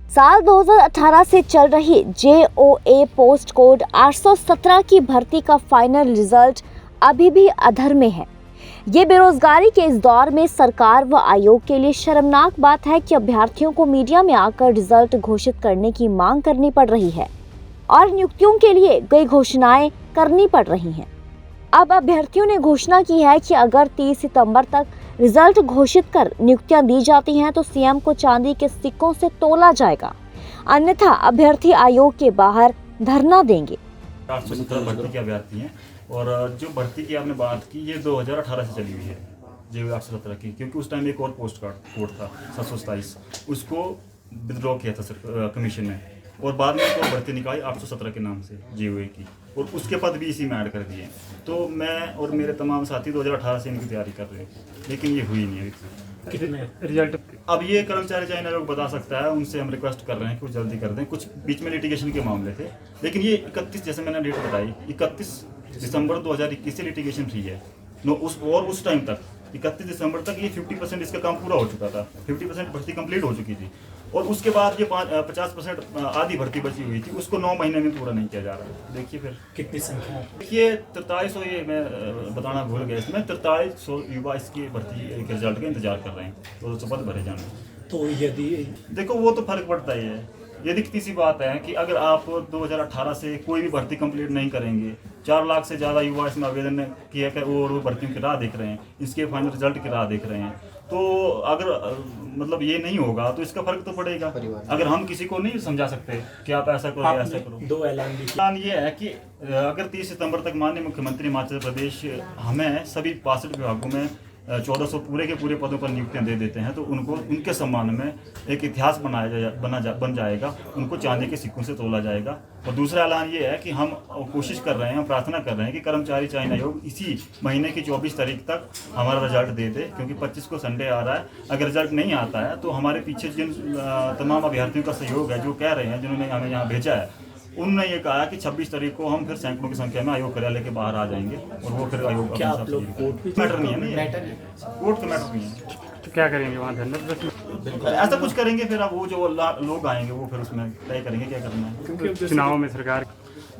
साल 2018 से चल रही JOA पोस्ट कोड 817 की भर्ती का फाइनल रिजल्ट अभी भी अधर में है। ये बेरोजगारी के इस दौर में सरकार व आयोग के लिए शर्मनाक बात है कि अभ्यर्थियों को मीडिया में आकर रिजल्ट घोषित करने की मांग करनी पड़ रही है और नियुक्तियों के लिए कई घोषणाएं करनी पड़ रही हैं। अब अभ्यर्थियों ने घोषणा की है कि अगर 30 सितंबर तक रिजल्ट घोषित कर नियुक्तियां दी जाती हैं तो सीएम को चांदी के सिक्कों से तोला जाएगा, अन्यथा अभ्यर्थी आयोग के बाहर धरना देंगे। 817 भर्ती के अभ्यर्थी हैं और जो भर्ती की आपने बात की ये 2018 से चली हुई है JOA 817 की, क्योंकि उस टाइम एक और पोस्ट कोड था 727, उसको विद्रॉ किया था कमीशन ने और बाद में एक और भर्ती निकाली 817 के नाम से JOA की और उसके पद भी इसी में ऐड कर दिए। तो मैं और मेरे तमाम साथी 2018 से इनकी तैयारी कर रहे हैं, लेकिन ये हुई नहीं है। कितने रिजल्ट अब ये कर्मचारी चयन आयोग बता सकता है, उनसे हम रिक्वेस्ट कर रहे हैं कि वो जल्दी कर दें। कुछ बीच में लिटिगेशन के मामले थे, लेकिन ये 31, जैसे मैंने डेट बताई, 31 दिसंबर 2021 से लिटिगेशन फ्री है। उस टाइम तक 31 दिसंबर तक ये 50% इसका काम पूरा हो चुका था, 50% भर्ती कंप्लीट हो चुकी थी और उसके बाद ये 50% आधी भर्ती बची हुई थी, उसको 9 महीने में पूरा नहीं किया जा रहा। देखिए फिर कितनी संख्या? देखिए 4300, ये मैं बताना भूल गया, इसमें 4300 युवा इसकी भर्ती के रिजल्ट का इंतजार कर रहे हैं, तो 200 पद भरे जाने। तो यदि देखो वो तो फर्क पड़ता ही है। ये दिखती सी बात है कि अगर आप 2018 से कोई भी भर्ती कंप्लीट नहीं करेंगे, 4 लाख से ज़्यादा युवा इसमें आवेदन किया कर वो भर्तियों की राह देख रहे हैं, इसके फाइनल रिजल्ट की राह देख रहे हैं, तो अगर मतलब ये नहीं होगा तो इसका फर्क तो पड़ेगा। अगर हम किसी को नहीं समझा सकते कि आप ऐसा करो ऐसा करो। 2 ऐलान भी ऐलान ये है कि अगर 30 सितंबर तक माननीय मुख्यमंत्री हिमाचल प्रदेश हमें सभी 62 विभागों में 1400 पूरे के पूरे पदों पर नियुक्तियां दे देते हैं तो उनको उनके सम्मान में एक इतिहास बन जाएगा, उनको चांदी के सिक्कों से तोला जाएगा। और दूसरा ऐलान ये है कि हम कोशिश कर रहे हैं, हम प्रार्थना कर रहे हैं कि कर्मचारी चयन आयोग इसी महीने की 24 तारीख तक हमारा रिजल्ट दे दे, क्योंकि 25 को संडे आ रहा है। अगर रिजल्ट नहीं आता है तो हमारे पीछे जिन तमाम अभ्यर्थियों का सहयोग है, जो कह रहे हैं, जिन्होंने हमें यहाँ भेजा है, उन्होंने ये कहा कि 26 तारीख को हम फिर सैकड़ों की संख्या में आयोग कार्यालय के बाहर आ जाएंगे और वो फिर आयोग क्या आप लोग कोर्ट मैटर नहीं है, नहीं कोर्ट का मैटर नहीं है। तो क्या करेंगे वहाँ धरना? ऐसा कुछ करेंगे फिर, अब वो जो लोग आएंगे वो फिर उसमें तय करेंगे क्या करना है। क्योंकि चुनाव में सरकार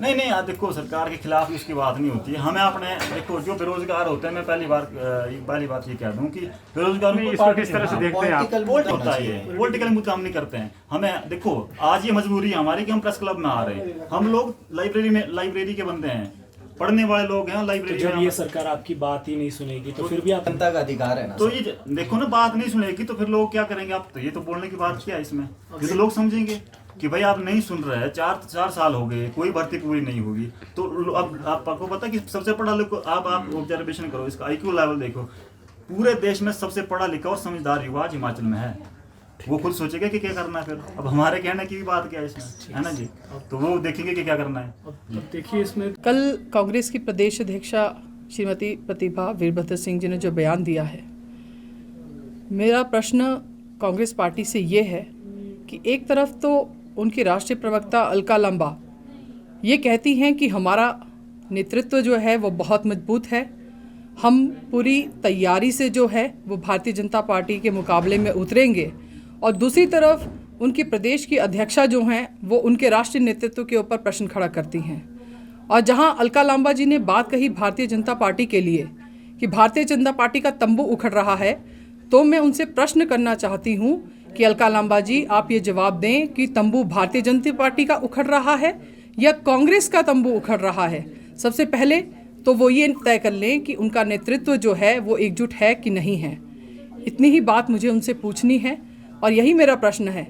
नहीं यार देखो, सरकार के खिलाफ उसकी बात नहीं होती है। हमें अपने देखो जो बेरोजगार होते हैं, मैं पहली बात ये कह दूं कि बेरोजगार इसको किस तरह से देखते हैं आप? होता है, पॉलिटिकल मुद्दा हम नहीं करते हैं। हमें देखो आज ये मजबूरी है हमारी कि हम प्रेस क्लब में आ रहे हैं, हम लोग लाइब्रेरी के बंदे हैं, पढ़ने वाले लोग हैं लाइब्रेरी जब में। ये सरकार आपकी बात ही नहीं सुनेगी तो फिर भी आप जनता का अधिकार है ना। तो ये देखो ना, बात नहीं सुनेगी तो फिर लोग क्या करेंगे? आप तो ये तो बोलने की बात क्या है इसमें? ये तो लोग समझेंगे कि भाई आप नहीं सुन रहे हैं, 4 साल हो गए, कोई भर्ती पूरी नहीं होगी। तो अब आपको पता कि सबसे पढ़ा लिखा, आप ऑब्जर्वेशन करो, इसका IQ लेवल देखो, पूरे देश में सबसे पढ़ा लिखा और समझदार युवा हिमाचल में है। वो खुद सोचेगा कि क्या करना है फिर। अब हमारे कहने की भी बात क्या है इसमें, है ना जी? तो वो देखेंगे कि क्या करना है। अब देखिए इसमें कल कांग्रेस की प्रदेश अध्यक्षा श्रीमती प्रतिभा वीरभद्र सिंह जी ने जो बयान दिया है, मेरा प्रश्न कांग्रेस पार्टी से ये है कि एक तरफ तो उनकी राष्ट्रीय प्रवक्ता अलका लांबा ये कहती हैं कि हमारा नेतृत्व जो है वो बहुत मजबूत है, हम पूरी तैयारी से जो है वो भारतीय जनता पार्टी के मुकाबले में उतरेंगे, और दूसरी तरफ उनकी प्रदेश की अध्यक्षा जो हैं वो उनके राष्ट्रीय नेतृत्व के ऊपर प्रश्न खड़ा करती हैं। और जहां अलका लांबा जी ने बात कही भारतीय जनता पार्टी के लिए कि भारतीय जनता पार्टी का तंबू उखड़ रहा है, तो मैं उनसे प्रश्न करना चाहती हूं कि अलका लांबा जी आप ये जवाब दें कि तंबू भारतीय जनता पार्टी का उखड़ रहा है या कांग्रेस का तंबू उखड़ रहा है। सबसे पहले तो वो ये तय कर लें कि उनका नेतृत्व जो है वो एकजुट है कि नहीं है। इतनी ही बात मुझे उनसे पूछनी है और यही मेरा प्रश्न है।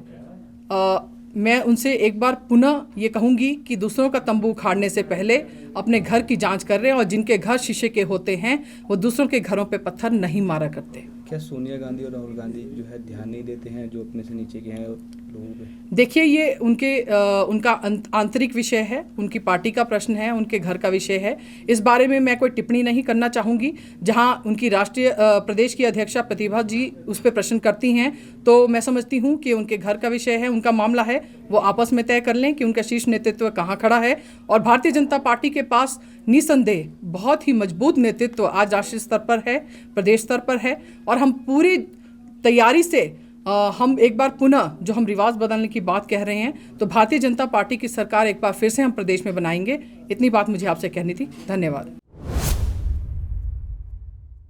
मैं उनसे एक बार पुनः ये कहूँगी कि दूसरों का तंबू उखाड़ने से पहले अपने घर की जांच कर रहे हैं, और जिनके घर शीशे के होते हैं वो दूसरों के घरों पे पत्थर नहीं मारा करते। क्या सोनिया गांधी और राहुल गांधी जो है ध्यान नहीं देते हैं जो अपने से नीचे के हैं लोगों पे? देखिए ये उनका आंतरिक विषय है, उनकी पार्टी का प्रश्न है, उनके घर का विषय है। इस बारे में मैं कोई टिप्पणी नहीं करना चाहूँगी। जहाँ उनकी राष्ट्रीय प्रदेश की अध्यक्षा प्रतिभा जी उस पर प्रश्न करती हैं तो मैं समझती हूँ कि उनके घर का विषय है, उनका मामला है, वो आपस में तय कर लें कि उनका शीर्ष नेतृत्व कहाँ खड़ा है। और भारतीय जनता पार्टी के पास निसंदेह बहुत ही मजबूत नेतृत्व आज राष्ट्रीय स्तर पर है, प्रदेश स्तर पर है, और हम पूरी तैयारी से हम एक बार पुनः जो हम रिवाज बदलने की बात कह रहे हैं तो भारतीय जनता पार्टी की सरकार एक बार फिर से हम प्रदेश में बनाएंगे। इतनी बात मुझे आपसे कहनी थी। धन्यवाद।